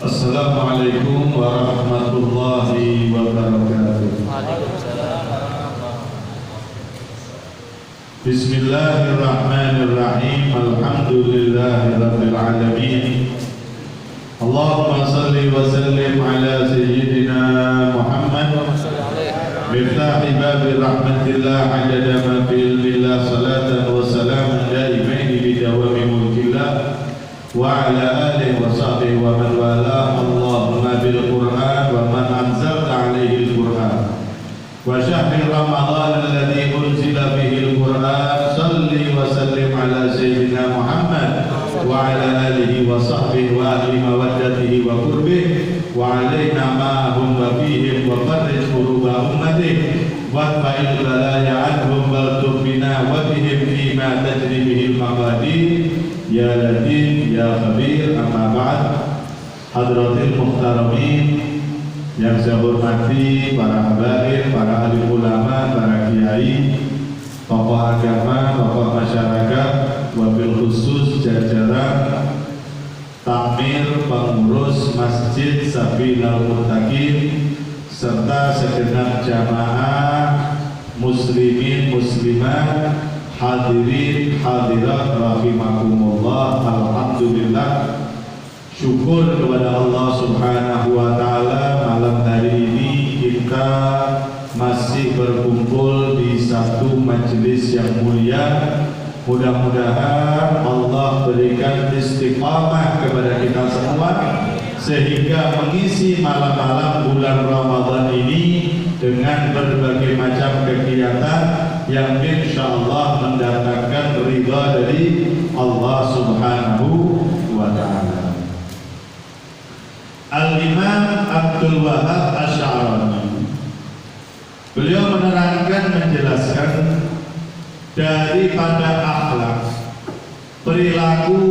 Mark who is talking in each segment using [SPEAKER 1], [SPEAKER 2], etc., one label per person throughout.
[SPEAKER 1] Assalamualaikum warahmatullahi wabarakatuh.
[SPEAKER 2] Waalaikumsalam.
[SPEAKER 1] Bismillahirrahmanirrahim. Alhamdulillahirabbil alamin. Allahumma shalli wa sallim ala sayyidina Muhammad miftahi babi rahmatillah adada ma fi ilmillah salatan wa salaman daimaini bidawami mulkillah wa ala alihi wa sahbihi wa man wala. Allahumma bil Qur'an wa man anzalta alaihi al-Qur'an wa syahri Ramadan alladhi unzila fihi al-Qur'an salli wa sallim ala sayyidina Muhammad wa ala alihi wa sahbihi wa ahli mawaddatihi wa qurbihi wa alaina ma'ahum wa fihim wa farrij quruba ummatihi wa fa'il balaya anhum wa tubina wa bihim fima tajri bihi al-maqadir ya latif ya khabir. Amma ba'd. Hadratil muhtaramin yang saya hormati, para habaib, para alim ulama, para kiai, tokoh agama, tokoh masyarakat, wabil khusus jajaran takmir pengurus Masjid Sabilal Muttaqin serta segenap jamaah muslimin muslimat, hadirin hadirat rahimakumullah. Alhamdulillah, syukur kepada Allah Subhanahu wa taala, malam hari ini kita masih berkumpul di satu majelis yang mulia. Mudah-mudahan Allah berikan istiqamah kepada kita semua sehingga mengisi malam-malam bulan Ramadan ini dengan berbagai macam kegiatan yang insyaallah mendatangkan ridha dari Allah Subhanahu wa taala. Al-Imam Abdul Wahab Asy'arani, beliau menerangkan, menjelaskan daripada akhlak perilaku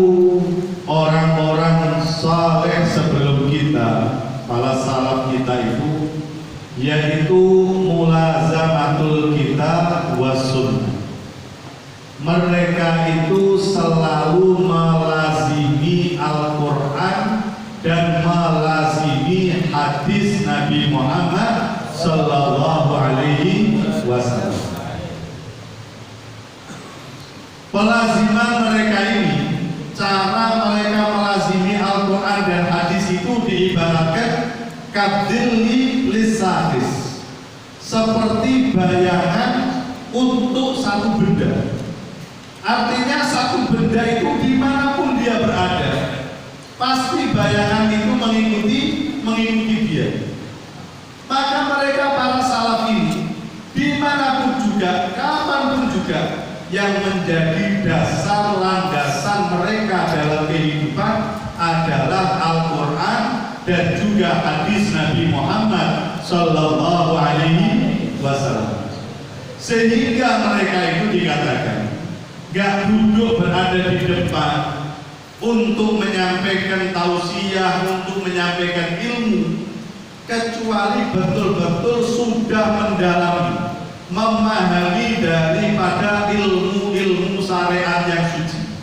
[SPEAKER 1] orang-orang saleh sebelum kita, para salaf kita itu, yaitu mulazamatul kitab was sunnah. Mereka itu selalu melazimi Al-Quran dan melazimi hadis Nabi Muhammad sallallahu alaihi wasallam. Pelaziman mereka ini, cara mereka melazimi Al-Quran dan hadis itu diibaratkan kadilli lisahis, seperti bayangan untuk satu benda. Artinya satu benda itu dimanapun dia berada, pasti bayangan itu mengikuti dia. Maka mereka para salaf ini, dimanapun juga, kapanpun juga, yang menjadi dasar landasan mereka dalam kehidupan adalah Al-Quran dan juga hadis Nabi Muhammad Sallallahu Alaihi Wasallam. Sehingga mereka itu dikatakan gak duduk berada di depan untuk menyampaikan tausiah, untuk menyampaikan ilmu, kecuali betul-betul sudah mendalami, memahami daripada ilmu-ilmu syariat yang suci.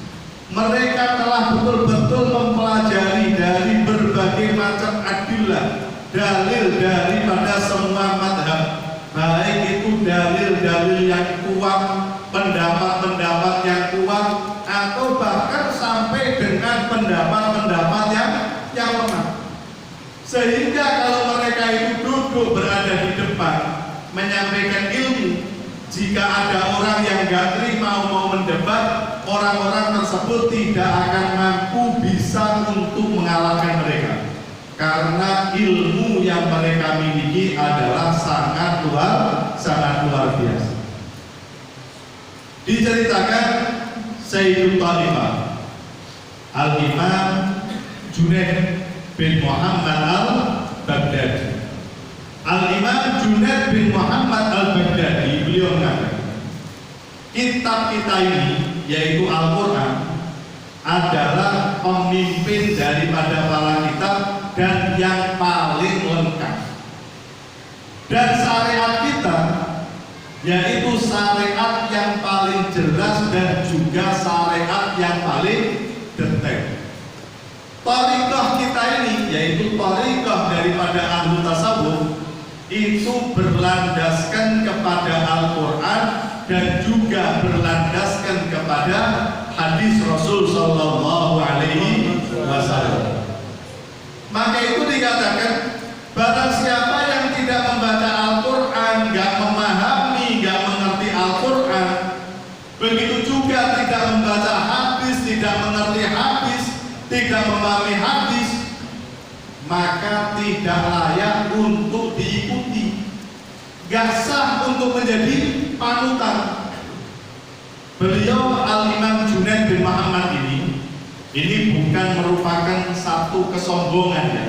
[SPEAKER 1] Mereka telah betul-betul mempelajari dari berbagai macam adillah, dalil daripada semua madhab, baik itu dalil-dalil yang kuat, pendapat-pendapat yang kuat, atau bahkan sampai dengan pendapat-pendapat yang lemah. Sehingga kalau mereka itu duduk berada di depan menyampaikan ilmu, jika ada orang yang gak terima mau mendebat, orang-orang tersebut tidak akan mampu bisa untuk mengalahkan mereka, karena ilmu yang mereka miliki adalah sangat luar biasa. Diceritakan Sayyidul Talibah Al-Imam Junaid bin Muhammad Al-Baghdadi. Al-Imam Junaid bin Muhammad Al-Baghdadi, beliau mengatakan, kitab kita ini, yaitu Al-Quran, adalah pemimpin daripada para kitab dan yang paling lengkap. Dan syariat kita, yaitu syariat yang paling jelas dan juga syariat yang paling detail. Thariqah kita ini, yaitu thariqah daripada ahlu tasawuf, itu berlandaskan kepada Al-Quran dan juga berlandaskan kepada hadis Rasul Sallallahu Alaihi Wasallam. Maka itu dikatakan, barang siapa yang tidak membaca Al-Quran, nggak memahami, nggak mengerti Al-Quran, begitu juga tidak membaca hadis, tidak mengerti hadis, tidak memahami hadis, maka tidak layak untuk diikuti, gak sah untuk menjadi panutan. Beliau Al-Imam Junaid bin Muhammad ini bukan merupakan satu kesombongan ya,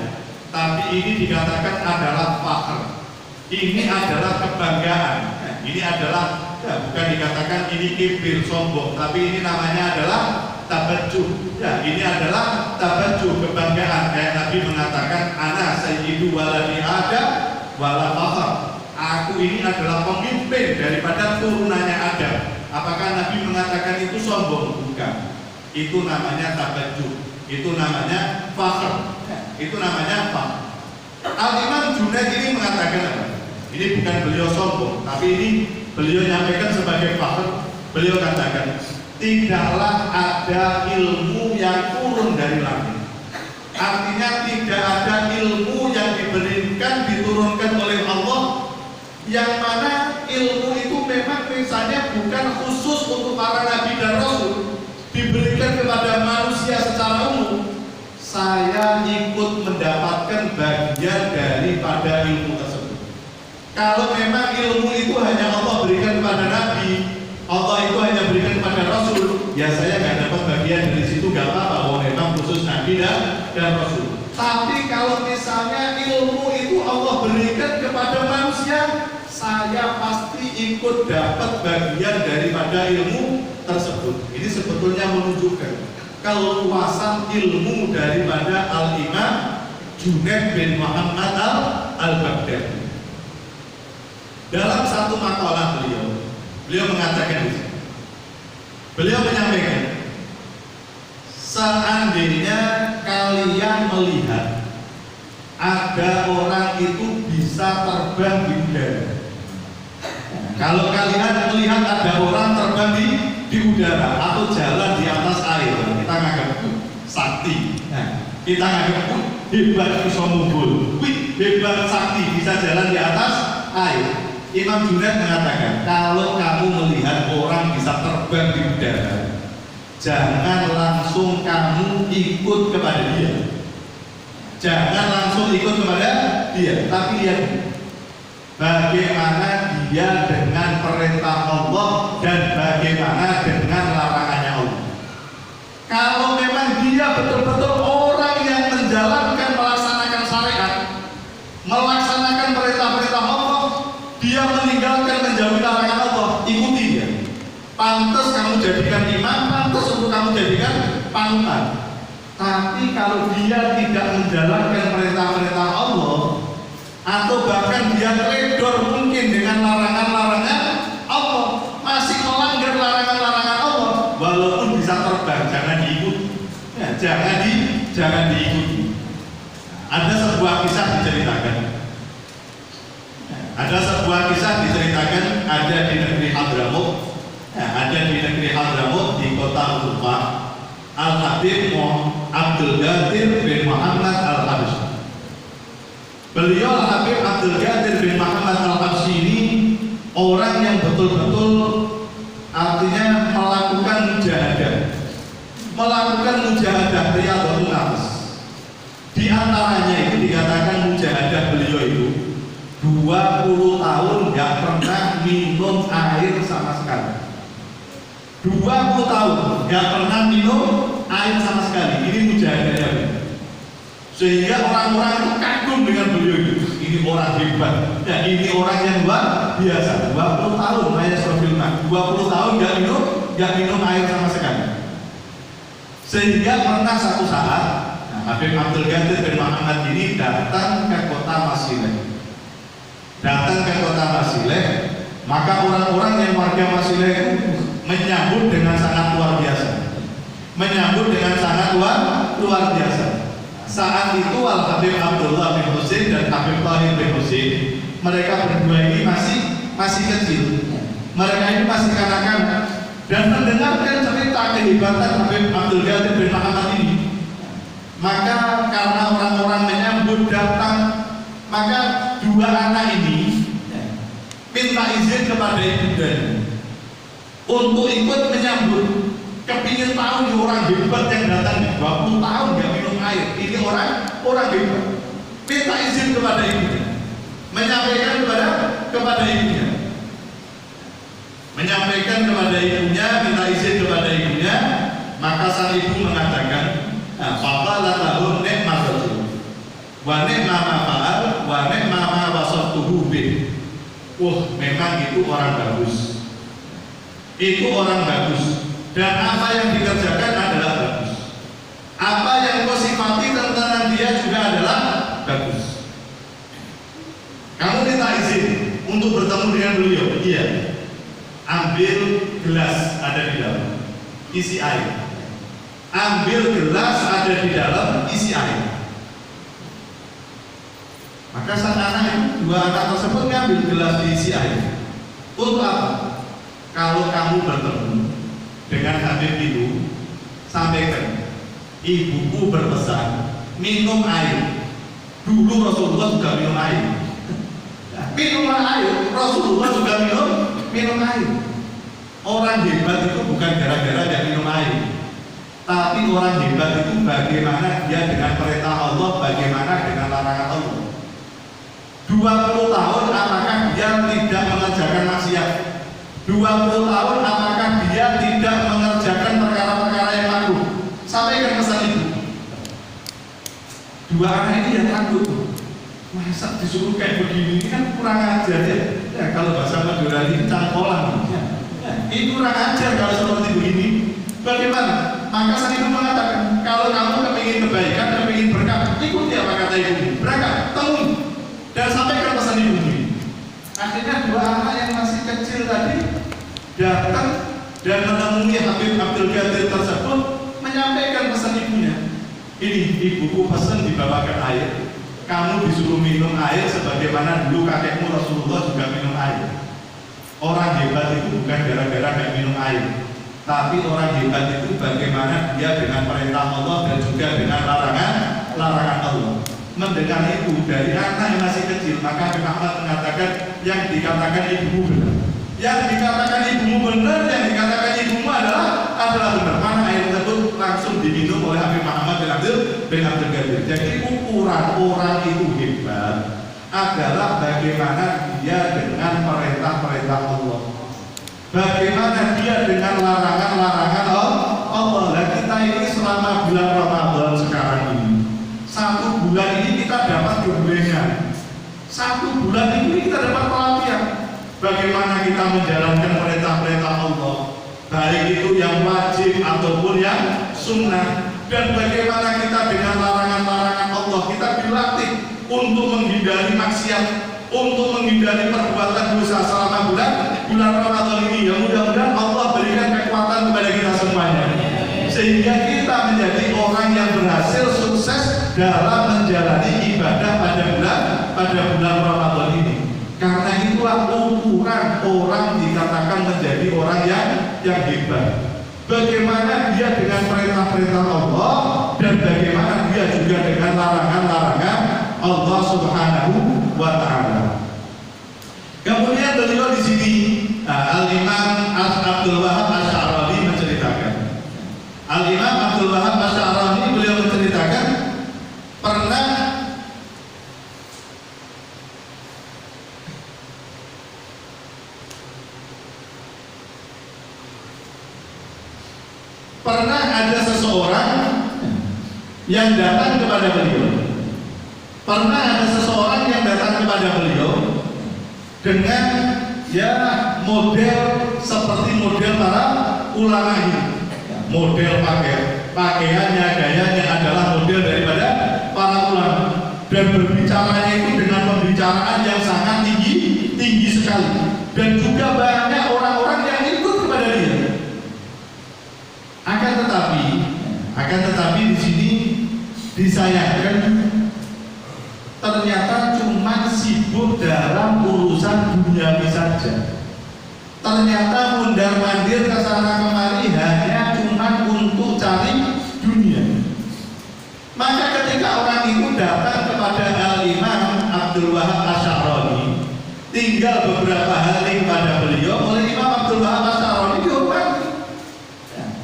[SPEAKER 1] tapi ini dikatakan adalah fakhr. Ini adalah kebanggaan. Ini adalah bukan dikatakan ini kibir sombong, tapi ini namanya adalah tabajuh. Ya, ini adalah tabajuh, kebanggaan. Kayak Nabi mengatakan, ana sayyidu waladi Adam wala fakhr. Aku ini adalah pemimpin daripada turunannya Adam. Apakah Nabi mengatakan itu sombong? Bukan. Itu namanya tabajuh. Itu namanya fakhr. Itu namanya fakhr. Al-Imam Junaid ini mengatakan apa? Ini bukan beliau sombong, tapi ini beliau nyampaikan sebagai fakhr. Beliau katakan, tidaklah ada ilmu yang turun dari langit. Artinya tidak ada ilmu yang diberikan, diturunkan oleh Allah, yang mana ilmu itu memang misalnya bukan khusus untuk para nabi dan rasul, diberikan kepada manusia secara umum. Saya ikut mendapatkan bagian daripada ilmu tersebut. Kalau memang ilmu itu hanya Allah berikan kepada nabi, Allah itu hanya berikan kepada Rasul, ya saya nggak dapat bagian dari situ, nggak apa-apa, bahwa memang khusus Nabi dan Rasul. Tapi kalau misalnya ilmu itu Allah berikan kepada manusia, saya pasti ikut dapat bagian daripada ilmu tersebut. Ini sebetulnya menunjukkan keluasan ilmu daripada Al-Imam Junaid bin Muhammad Al-Baghdadi. Dalam satu makalah beliau mengatakan, beliau menyampaikan, seandainya kalian melihat ada orang itu bisa terbang di udara, kalau kalian melihat ada orang terbang di udara atau jalan di atas air, kita nganggap sakti. Kita nganggap hebat, bisa mumbul, hebat, sakti, bisa jalan di atas air. Imam Junaid mengatakan, kalau kamu melihat orang bisa terbang di udara, jangan langsung kamu ikut kepada dia. Jangan langsung ikut kepada dia, tapi lihat bagaimana dia dengan perintah Allah dan bagaimana dengan larangannya Allah. Kalau memang dia betul-betul orang yang menjalankan, melaksanakan syariat, melaksanakan perintah-perintah Allah, dia meninggalkan, menjauhi larangan Allah, ikuti dia. Pantas kamu jadikan imam, pantas untuk kamu jadikan panutan. Tapi kalau dia tidak menjalankan perintah-perintah Allah, atau bahkan dia teledor mungkin dengan larangan-larangan Allah, masih melanggar larangan-larangan Allah, walaupun bisa terbang, jangan diikuti. Ya, jangan diikuti. Ada sebuah kisah diceritakan. Ada sebuah kisah diceritakan, ada di negeri Hadramut, di kota Kufah, Al-Habib Abdul Qadir bin Muhammad Al-Habsyi. Beliau Al-Habib Abdul Qadir bin Muhammad Al-Habsyi ini orang yang betul-betul artinya melakukan mujahadah riyadhun nafs. Di antaranya itu dikatakan mujahadah beliau itu 20 tahun nggak pernah minum air sama sekali. 20 tahun nggak pernah minum air sama sekali. Ini mujahadahnya. Sehingga orang-orang itu kagum dengan beliau itu. Ini orang hebat. Ya, ini orang yang luar biasa. 20 tahun Maya Sofilman. 20 tahun nggak minum air sama sekali. Sehingga pernah satu saat, Habib Abdul Qadir bin Muhammad ini datang ke kota Masileh. Maka orang-orang yang warga Masileh menyambut dengan sangat luar biasa. saat itu Al Habib Abdullah bin Husain dan Habib Tahir bin Husain, mereka berdua ini masih kecil. Mereka ini masih kanak-kanak dan mendengarkan cerita kehebatan Habib Abdul Qadir bin Muhammad ini. Maka karena orang-orang menyambut datang, maka dua anak ini minta izin kepada ibundanya untuk ikut menyambut. Kepingin tahu nih orang hebat yang datang 20 tahun nggak minum air. Ini orang hebat. Minta izin kepada ibunya, menyampaikan kepada ibunya, minta izin kepada ibunya. Maka sang ibu mengatakan, "Faqala lahu ni'mat rajul wa ni'ma ma fa'al wa ni'ma ma wasaftuhu bih." Wah, memang itu orang bagus. Itu orang bagus. Dan apa yang dikerjakan adalah bagus. Apa yang kau sifati tentang dia juga adalah bagus. Kamu minta izin untuk bertemu dengan beliau? Iya. Ambil gelas ada di dalam, isi air. Ambil gelas ada di dalam, isi air. Maka sang anak, dua anak tersebut ngambil gelas diisi air. Untuk apa? Kalau kamu bertemu dengan Habib itu, sampaikan, ibuku berpesan minum air. Dulu Rasulullah juga minum air. Minumlah air, Rasulullah juga minum air. Orang hebat itu bukan gara-gara dia minum air, tapi orang hebat itu bagaimana dia dengan perintah Allah, bagaimana dengan larangan Allah. 20 tahun apakah dia tidak mengerjakan maksiat? 20 tahun apakah dia tidak mengerjakan perkara-perkara yang makruh? Sampaikan pesan itu. Dua anak ini yang takut. Masa disuruh kayak begini, ini kan kurang ajar ya. Ya kalau bahasa Madura ini cangkolan. Ini kurang ajar kalau seperti begini. Bagaimana? Maka sang ibu mengatakan, kalau kamu kepingin kebaikan, kepingin berkah, ikuti apa kata ibu. Berangkat, temui dan sampaikan pesan ibu ini. Akhirnya dua anak yang masih kecil tadi datang dan menemui Habib Abdul Qadir tersebut, menyampaikan pesan ibunya. Ini ibuku pesan dibawakan air. Kamu disuruh minum air sebagaimana dulu kakekmu Rasulullah juga minum air. Orang hebat itu bukan gara-gara gak minum air, tapi orang hebat itu bagaimana dia dengan perintah Allah dan juga dengan larangan Allah. Mendengar itu dari anak yang masih kecil, maka Habib Ahmad mengatakan, yang dikatakan ibumu benar. Yang dikatakan ibumu benar, yang dikatakan ibumu adalah benar. Mana air tersebut langsung diminum oleh Habib Muhammad bin Abdul Qadir. Jadi ukuran orang itu hebat adalah bagaimana dia dengan perintah-perintah Allah, bagaimana dia dengan larangan-larangan Allah. Dan kita ini selama bulan Ramadan sekarang ini, 1 bulan ini kita dapat kemuliaan. 1 bulan ini kita dapat pelatihan bagaimana kita menjalankan perintah-perintah Allah, baik itu yang wajib ataupun yang sunnah, dan bagaimana kita dengan larangan-larangan Allah kita dilatih untuk menghindari maksiat, untuk menghindari perbuatan dosa selama bulan Ramadan ini. Yang mudah-mudahan Allah berikan kekuatan kepada kita semuanya, sehingga kita menjadi orang yang berhasil sukses dalam menjalani ibadah pada bulan Ramadan ini. Karena itulah ukuran orang dikatakan menjadi orang yang hebat. Bagaimana dia dengan perintah-perintah Allah dan bagaimana dia juga dengan larangan-larangan Allah Subhanahu wa Ta'ala. Kemudian beliau di sini Al-Imam Abdul Wahab Asy'arani menceritakan. Al-Imam Abdul Wahab Asy'arani beliau menceritakan pernah ada seseorang yang datang kepada beliau. Pernah ada seseorang yang datang kepada beliau dengan model seperti model para ulama ini. Model pakaiannya, gayanya adalah model daripada para ulama, dan berbicaranya itu dengan pembicaraan yang sangat tinggi sekali, dan juga banyak orang-orang yang ikut kepada dia. Akan tetapi di sini disayangkan ternyata cuma sibuk dalam urusan duniawi saja. Ternyata mundar-mandir ke sana kemari hanya cuma untuk cari dunia. Maka ketika orang itu datang kepada Al-Imam Abdul Wahab Asy'arani, tinggal beberapa hari kepada beliau, oleh Imam Abdul Wahab Asy'arani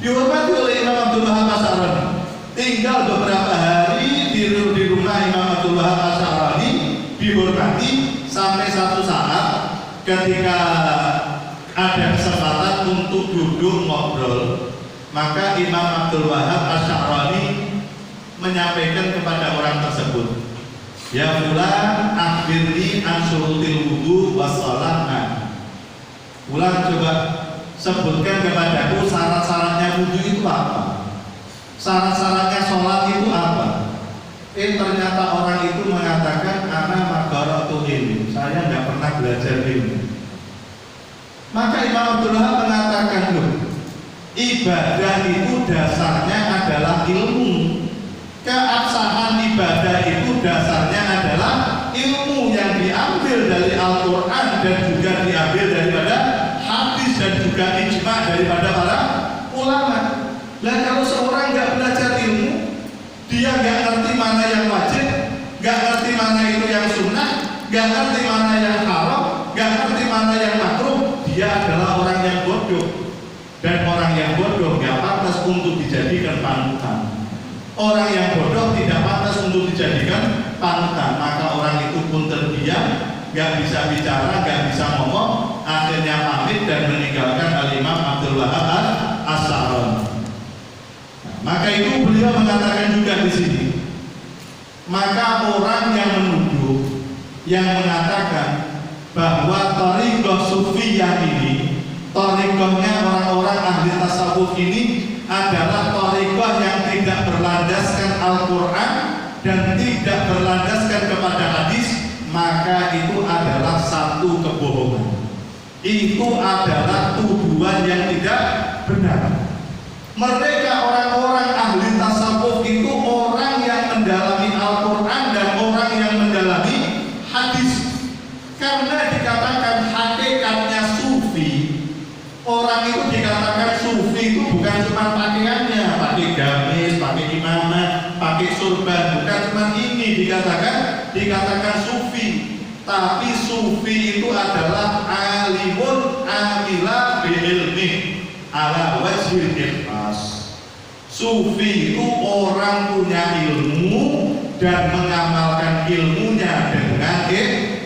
[SPEAKER 1] dihormati oleh Imam Abdul Wahab Asy'arani. Tinggal beberapa hari di rumah Imam Abdul Wahab Asy'arani, dihormati sampai satu saat ketika ada kesempatan untuk duduk ngobrol, maka Imam Abdul Wahab Asy'arani menyampaikan kepada orang tersebut, ya fulan, akhirni an syurutil wudu wassalat. Fulan, coba sebutkan kepadaku syarat-syaratnya wudu itu apa, syarat-syaratnya sholat itu apa. Ternyata orang itu mengatakan, ana magharatul ilmi, saya nggak pernah belajar ilmu. Maka Imam Abdul Wahab mengatakan, loh, ibadah itu dasarnya adalah ilmu. Keabsahan ibadah itu dasarnya adalah ilmu yang diambil dari Al-Quran dan juga diambil daripada hadis dan juga ijma daripada para ulama. Nah, kalau seorang nggak belajar ilmu, dia nggak ngerti mana yang wajib, nggak ngerti mana itu yang sunnah, nggak ngerti mana yang haram, nggak ngerti mana yang makruh, dia adalah orang yang bodoh. Dan orang yang bodoh nggak pantas untuk dijadikan panutan. Orang yang bodoh tidak pantas untuk dijadikan panutan. Maka orang itu pun terdiam, nggak bisa bicara, nggak bisa ngomong, akhirnya pamit dan meninggalkan Al-Imam Abdul Wahab Asy'arani. Maka itu beliau mengatakan juga di sini, maka orang yang menuduh, yang mengatakan bahwa thariqah sufiyah ini, thariqahnya orang-orang ahli tasawuf ini adalah thariqah yang tidak berlandaskan Al-Quran dan tidak berlandaskan kepada hadis, maka itu adalah satu kebohongan. Itu adalah tuduhan yang tidak benar. Mereka orang-orang ahli tasawuf itu orang yang mendalami Al-Quran dan orang yang mendalami hadis. Karena dikatakan hakikatnya sufi, orang itu dikatakan sufi itu bukan cuma pakaiannya, pakai gamis, pakai imamah, pakai surban, bukan cuma ini dikatakan sufi. Tapi sufi itu adalah alimun amila bi'ilmi ala wajhil ikhlas. Sufi itu orang punya ilmu dan mengamalkan ilmunya dengan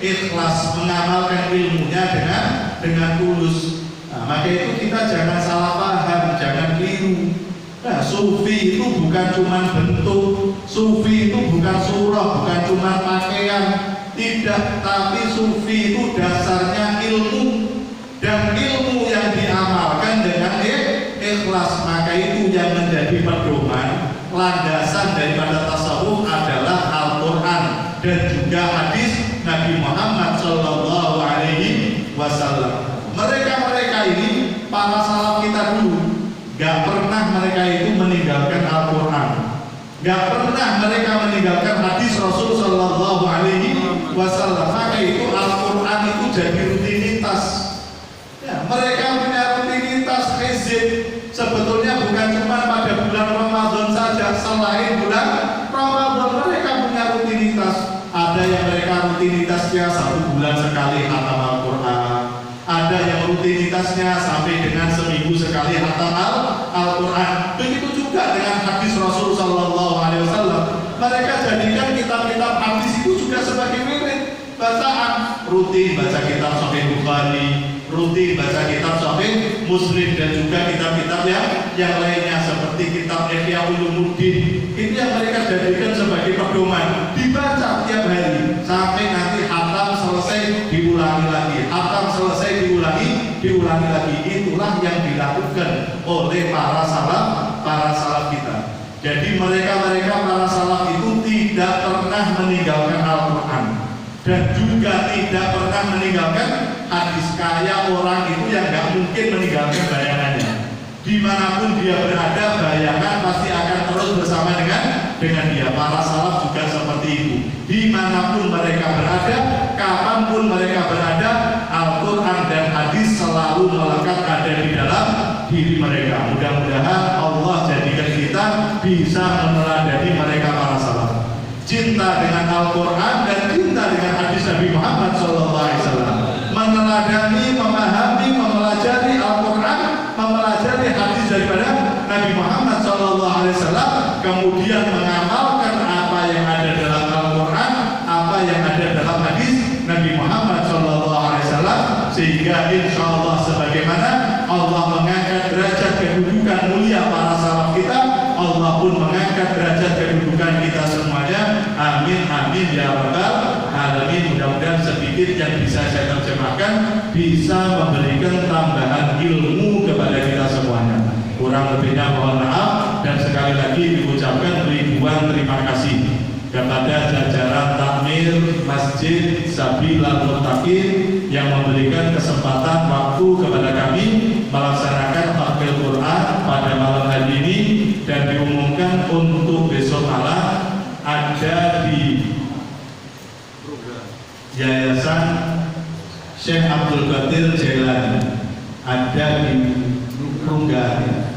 [SPEAKER 1] ikhlas, mengamalkan ilmunya dengan tulus. Nah, maka itu kita jangan salah paham, jangan keliru. Nah, sufi itu bukan cuma bentuk, sufi itu bukan surah, bukan cuma pakaian, tidak. Tapi sufi itu dasarnya ilmu, dan ilmu yang diamalkan dengan ikhlas. Maka itu yang menjadi pedoman, landasan daripada tasawuf adalah Al-Quran dan juga hadis Nabi Muhammad Sallallahu Alaihi Wasallam. Mereka ini, para salaf kita dulu, gak pernah mereka itu meninggalkan Al-Quran, gak pernah mereka meninggalkan hadis Rasul Sallallahu Alaihi Wasallam. Maka itu Al-Quran itu jadi rutinitas. Ya, mereka punya rutinitas hizib. Sebetulnya bukan cuma pada bulan Ramadan saja, selain bulan Ramadan mereka punya rutinitas. Ada yang mereka rutinitasnya 1 bulan sekali khatam Al-Quran, ada yang rutinitasnya sampai dengan seminggu sekali khatam Al-Quran. Begitu juga dengan hadis Rasul Sallallahu Alaihi Wasallam. Mereka jadikan kitab-kitab hadis itu juga sebagai wirid bacaan, rutin baca kitab Sahih Bukhari, rutin baca kitab Sahih Muslim, dan juga kitab-kitab yang lainnya seperti kitab Ihya Ulumuddin. Ini yang mereka jadikan sebagai pedoman, dibaca tiap hari sampai nanti khatam selesai diulangi lagi, khatam selesai diulangi lagi. Itulah yang dilakukan oleh para salaf kita. Jadi mereka para salaf itu tidak pernah meninggalkan Al-Quran dan juga tidak pernah meninggalkan hadis. Kaya orang itu yang nggak mungkin meninggalkan bayangannya. Dimanapun dia berada, bayangan pasti akan terus bersama dengan dia. Para salaf juga seperti itu. Dimanapun mereka berada, kapanpun mereka berada, Al-Quran dan hadis selalu melekat ada di dalam diri mereka. Mudah-mudahan Allah jadikan kita bisa meneladani mereka para salaf. Cinta dengan Al-Quran dan cinta dengan hadis Nabi Muhammad SAW. Meneladani, memahami, mempelajari Al-Quran, mempelajari hadis daripada Nabi Muhammad SAW, kemudian mengamalkan apa yang ada dalam Al-Quran, apa yang ada dalam hadis Nabi Muhammad SAW, sehingga insya Allah sebagaimana Allah mengangkat derajat kedudukan mulia para salaf kita, Allah pun mengangkat derajat kedudukan kita semuanya. Amin amin ya rabbal alamin. Mudah-mudahan sedikit yang bisa saya terjemahkan bisa memberikan tambahan ilmu kepada kita semuanya. Kurang lebihnya mohon maaf, dan sekali lagi diucapkan ribuan terima kasih kepada jajaran takmir Masjid Sabilal Muttaqin yang memberikan kesempatan waktu kepada kami melaksanakan takmir Quran pada malam hari ini, dan diumumkan untuk besok malam ada di Yayasan Syekh Abdul Qadir Jailani, ada di Perunggahan,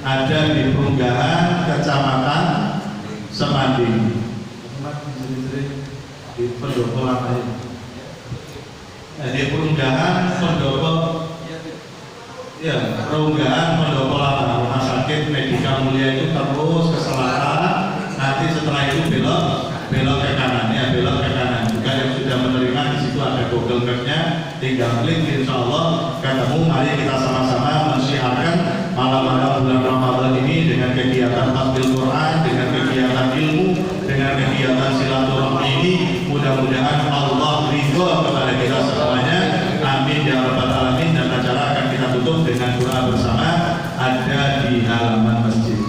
[SPEAKER 1] ada di Perunggahan Kecamatan Semanding, di Pendopo lain, di Perunggahan Pendopo, ya Perunggahan Pendopo Lama, Rumah Sakit Medika Mulia itu terus ke selatan. Nanti setelah itu belok ke kanan, ya belok ke kanan. Juga yang sudah menerima di situ ada Google Map-nya, tinggal klik, insya Allah ketemu. Mari kita sama-sama mensyiarkan malam-malam bulan Ramadan ini dengan kegiatan tahfidz Quran, dengan kegiatan ilmu, dengan kegiatan silaturahmi ini. Mudah-mudahan Allah ridho kepada kita semuanya. Amin ya rabbal alamin. Dan acara akan kita tutup dengan doa bersama ada di halaman masjid.